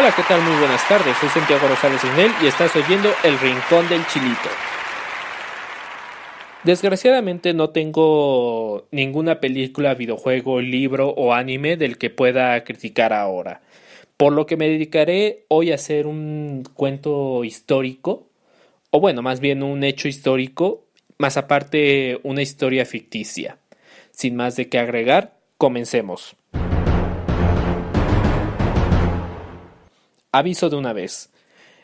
Hola, ¿qué tal? Muy buenas tardes. Soy Santiago Rosales Isnel y estás oyendo El Rincón del Chilito. Desgraciadamente no tengo ninguna película, videojuego, libro o anime del que pueda criticar ahora, por lo que me dedicaré hoy a hacer un cuento histórico, o bueno, más bien un hecho histórico, más aparte una historia ficticia. Sin más de qué agregar, comencemos. Aviso de una vez.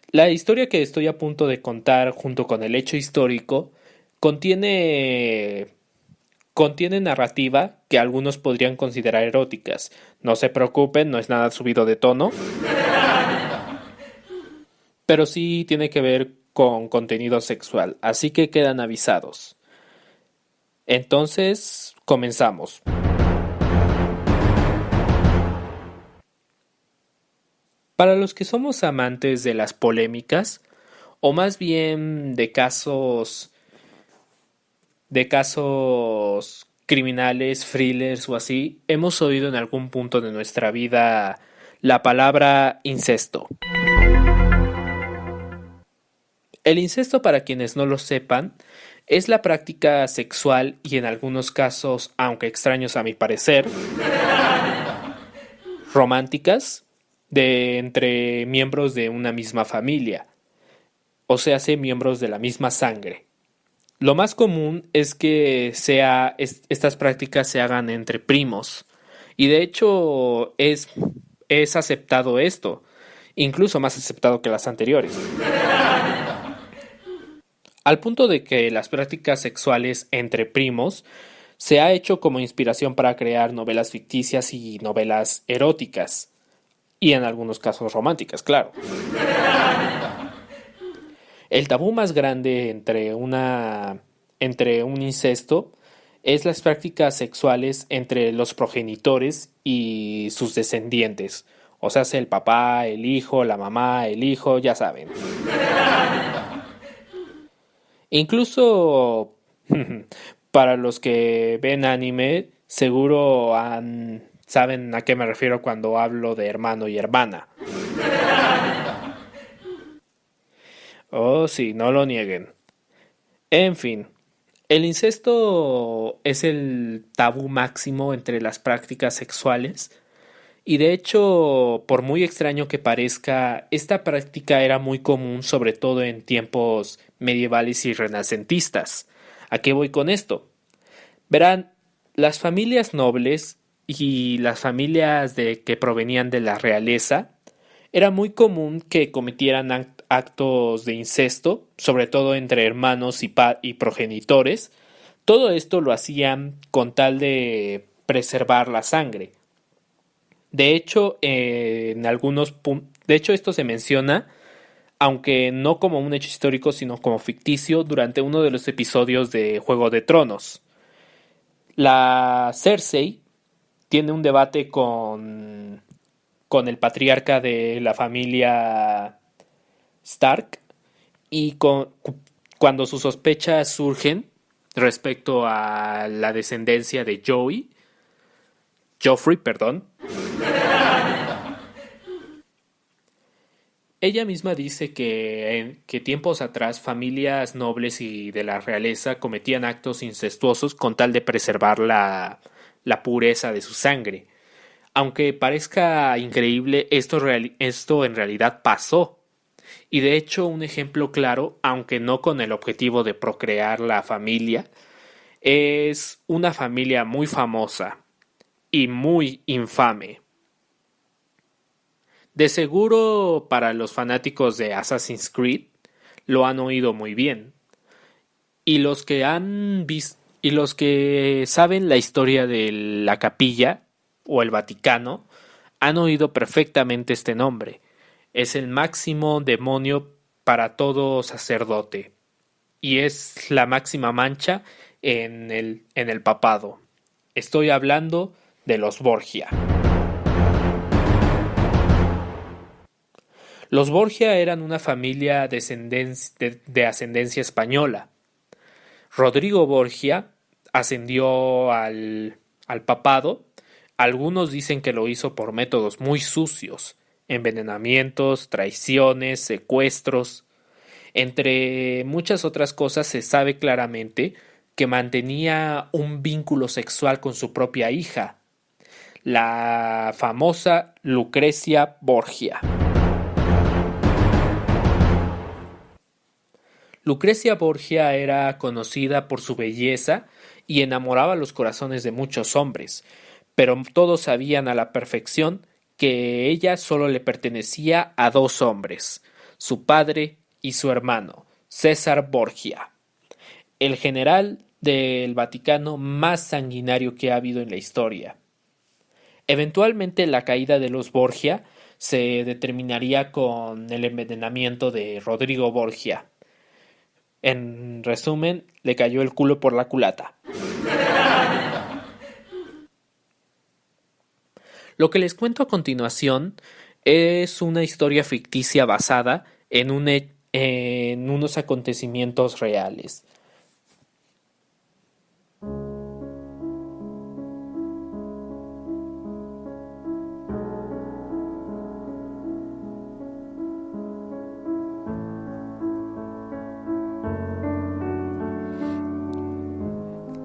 La historia que estoy a punto de contar junto con el hecho histórico contiene narrativa que algunos podrían considerar eróticas. No se preocupen, no es nada subido de tono, pero sí tiene que ver con contenido sexual, así que quedan avisados. Entonces, comenzamos. Para los que somos amantes de las polémicas, o más bien de casos criminales, thrillers o así, hemos oído en algún punto de nuestra vida la palabra incesto. El incesto, para quienes no lo sepan, es la práctica sexual y en algunos casos, aunque extraños a mi parecer, románticas de entre miembros de una misma familia, o sea, miembros de la misma sangre. Lo más común es que estas prácticas se hagan entre primos. Y de hecho es aceptado esto, incluso más aceptado que las anteriores. Al punto de que las prácticas sexuales entre primos se ha hecho como inspiración para crear novelas ficticias y novelas eróticas. Y en algunos casos románticas, claro. El tabú más grande entre un incesto es las prácticas sexuales entre los progenitores y sus descendientes. O sea, el papá, el hijo, la mamá, el hijo, ya saben. Incluso para los que ven anime, seguro saben a qué me refiero cuando hablo de hermano y hermana. Oh, sí, no lo nieguen. En fin, el incesto es el tabú máximo entre las prácticas sexuales y de hecho, por muy extraño que parezca, esta práctica era muy común sobre todo en tiempos medievales y renacentistas. ¿A qué voy con esto? Verán, las familias nobles y las familias que provenían de la realeza era muy común que cometieran actos de incesto, sobre todo entre hermanos y progenitores. Todo esto lo hacían con tal de preservar la sangre. De hecho, de hecho esto se menciona, aunque no como un hecho histórico, sino como ficticio, durante uno de los episodios de Juego de Tronos. La Cersei tiene un debate con el patriarca de la familia Stark y cuando sus sospechas surgen respecto a la descendencia de Joffrey, perdón, ella misma dice que tiempos atrás familias nobles y de la realeza cometían actos incestuosos con tal de preservar la pureza de su sangre. Aunque parezca increíble, esto en realidad pasó. Y de hecho un ejemplo claro, aunque no con el objetivo de procrear la familia, es una familia muy famosa y muy infame. De seguro para los fanáticos de Assassin's Creed lo han oído muy bien. Y los que saben la historia de la capilla o el Vaticano han oído perfectamente este nombre. Es el máximo demonio para todo sacerdote y es la máxima mancha en el papado. Estoy hablando de los Borgia. Los Borgia eran una familia de ascendencia española. Rodrigo Borgia ascendió al papado. Algunos dicen que lo hizo por métodos muy sucios, envenenamientos, traiciones, secuestros. Entre muchas otras cosas se sabe claramente que mantenía un vínculo sexual con su propia hija, la famosa Lucrecia Borgia. Lucrecia Borgia era conocida por su belleza y enamoraba los corazones de muchos hombres, pero todos sabían a la perfección que ella solo le pertenecía a dos hombres, su padre y su hermano, César Borgia, el general del Vaticano más sanguinario que ha habido en la historia. Eventualmente la caída de los Borgia se determinaría con el envenenamiento de Rodrigo Borgia. En resumen, le cayó el culo por la culata. Lo que les cuento a continuación es una historia ficticia basada en unos acontecimientos reales.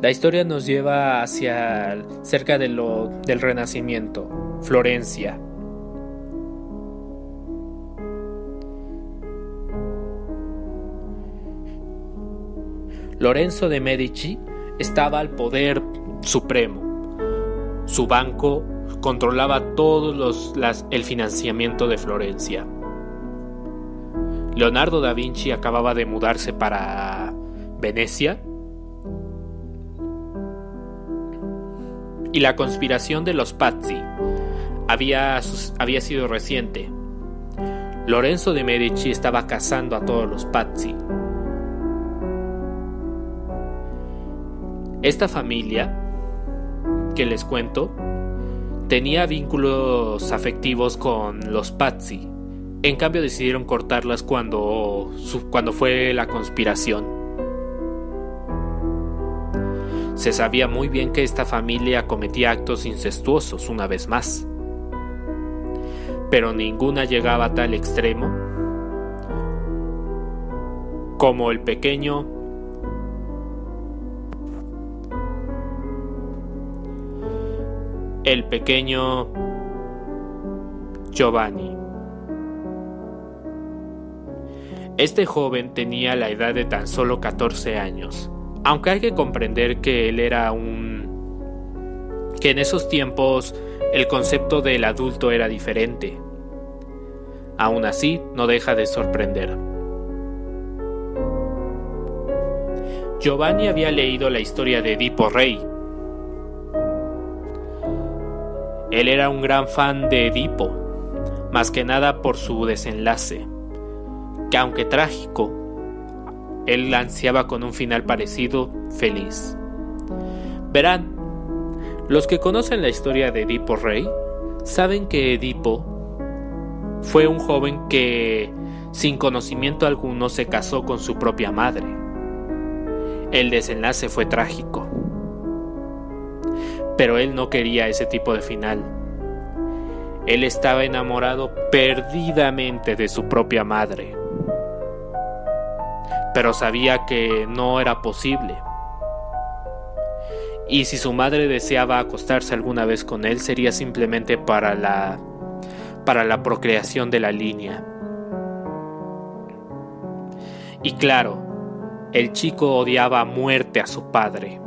La historia nos lleva hacia cerca del Renacimiento, Florencia. Lorenzo de Medici estaba al poder supremo. Su banco controlaba el financiamiento de Florencia. Leonardo da Vinci acababa de mudarse para Venecia. Y la conspiración de los Pazzi había sido reciente. Lorenzo de Medici estaba cazando a todos los Pazzi. Esta familia, que les cuento, tenía vínculos afectivos con los Pazzi. En cambio decidieron cortarlas cuando fue la conspiración. Se sabía muy bien que esta familia cometía actos incestuosos una vez más, pero ninguna llegaba a tal extremo como el pequeño Giovanni. Este joven tenía la edad de tan solo 14 años. Aunque hay que comprender que él era que en esos tiempos el concepto del adulto era diferente. Aún así, no deja de sorprender. Giovanni había leído la historia de Edipo Rey. Él era un gran fan de Edipo, más que nada por su desenlace, que aunque trágico, él ansiaba con un final parecido, feliz. Verán, los que conocen la historia de Edipo Rey saben que Edipo fue un joven que, sin conocimiento alguno, se casó con su propia madre. El desenlace fue trágico. Pero él no quería ese tipo de final. Él estaba enamorado perdidamente de su propia madre. Pero sabía que no era posible. Y si su madre deseaba acostarse alguna vez con él, sería simplemente para la procreación de la línea. Y claro, el chico odiaba a muerte a su padre.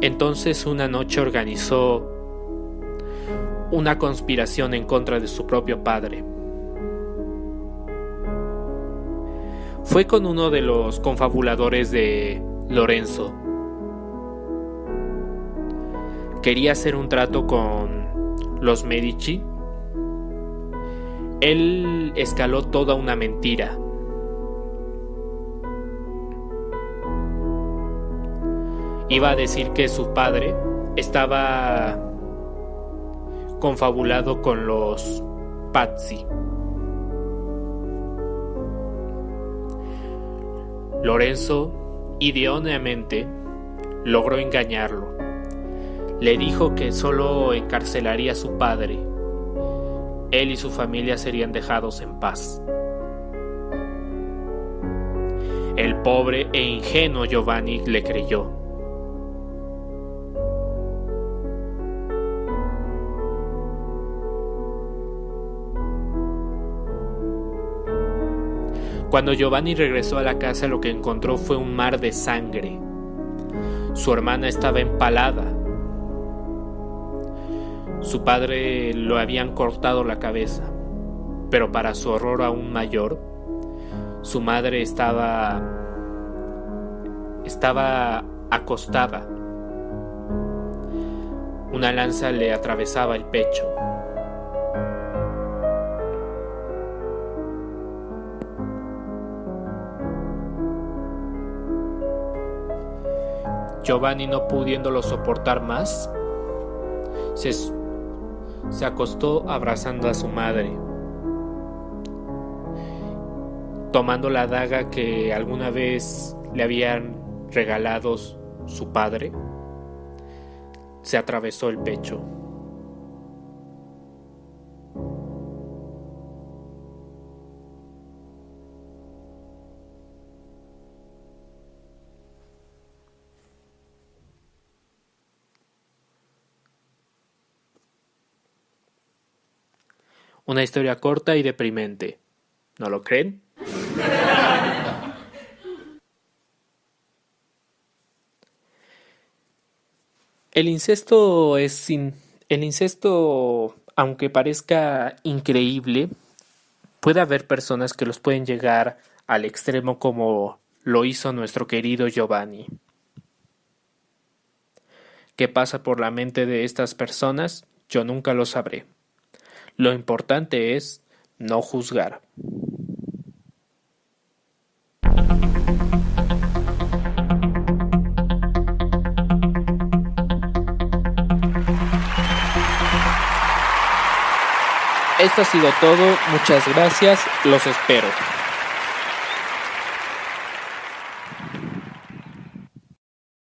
Entonces una noche organizó una conspiración en contra de su propio padre. Fue con uno de los confabuladores de Lorenzo. Quería hacer un trato con los Medici. Él escaló toda una mentira. Iba a decir que su padre estaba confabulado con los Pazzi. Lorenzo, idóneamente, logró engañarlo. Le dijo que solo encarcelaría a su padre. Él y su familia serían dejados en paz. El pobre e ingenuo Giovanni le creyó. Cuando Giovanni regresó a la casa, lo que encontró fue un mar de sangre. Su hermana estaba empalada. Su padre lo habían cortado la cabeza, pero para su horror aún mayor, su madre estaba acostada. Una lanza le atravesaba el pecho. Giovanni, no pudiéndolo soportar más, se acostó abrazando a su madre. Tomando la daga que alguna vez le habían regalado su padre, se atravesó el pecho. Una historia corta y deprimente, ¿no lo creen? El incesto, aunque parezca increíble, puede haber personas que los pueden llegar al extremo como lo hizo nuestro querido Giovanni. ¿Qué pasa por la mente de estas personas? Yo nunca lo sabré. Lo importante es no juzgar. Esto ha sido todo, muchas gracias, los espero.